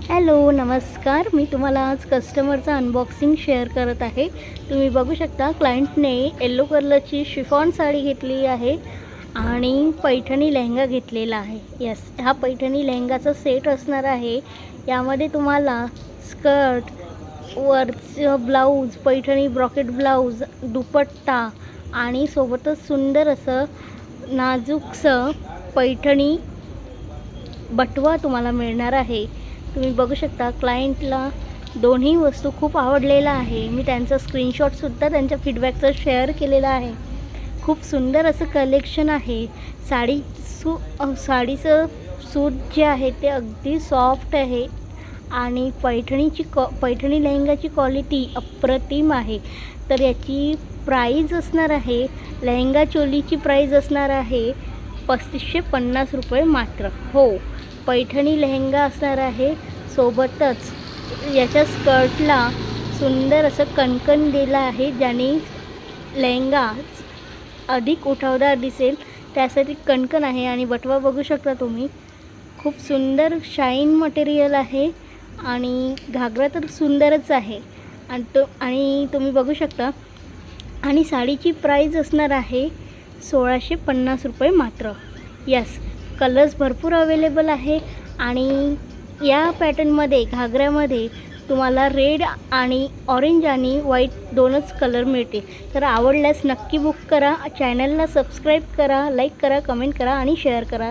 Hello नमस्कार, मी तुम्हाला आज कस्टमरचं अनबॉक्सिंग शेअर करत आहे। तुम्ही बघू शकता क्लायंटने येलो कलरची शिफॉन साडी घेतली आहे आणि पैठणी लेहंगा घेतलेला आहे। यस, हा पैठणी लेहंगाचा सेट असणार आहे। यामध्ये तुम्हाला स्कर्ट, वरचं ब्लाऊज, पैठणी ब्रॉकेट ब्लाऊज, दुपट्टा आणि सोबतच सुंदर असं नाजूकसं पैठणी बटवा तुम्हाला मिळणार आहे। तुम्ही बघू शकता क्लायंटला दोन्ही वस्तू खूप आवडलेला आहे। मी त्यांचा स्क्रीनशॉटसुद्धा त्यांच्या फीडबॅकचा शेअर केलेला आहे। खूप सुंदर असं कलेक्शन आहे। साडीचं सूत जे आहे ते अगदी सॉफ्ट आहे आणि पैठणी लेहंगाची क्वालिटी अप्रतिम आहे। तर याची प्राईज असणार आहे, लेहंगा चोलीची प्राईज असणार आहे 3550 रुपये मात्र। हो, पैठणी लेहंगा असणार आहे। सोबतच याच्या स्कर्टला सुंदर असं कणकण दिलं आहे, ज्याने लेहंगा अधिक उठावदार दिसेल त्यासाठी कणकण आहे। आणि बटवा बघू शकता तुम्ही, खूप सुंदर शाईन मटेरियल आहे आणि घागरा तर सुंदरच आहे आणि तुम्ही बघू शकता। आणि साडीची प्राईज असणार आहे 1650 रुपये मात्र। यस, कलर्स भरपूर अवेलेबल आहे आणि या पॅटर्नमध्ये घागऱ्यामध्ये तुम्हाला रेड आणि ऑरेंज आणि व्हाईट दोनच कलर मिळतील। तर आवडल्यास नक्की बुक करा, चॅनलला सबस्क्राईब करा, लाईक करा, कमेंट करा आणि शेअर करा।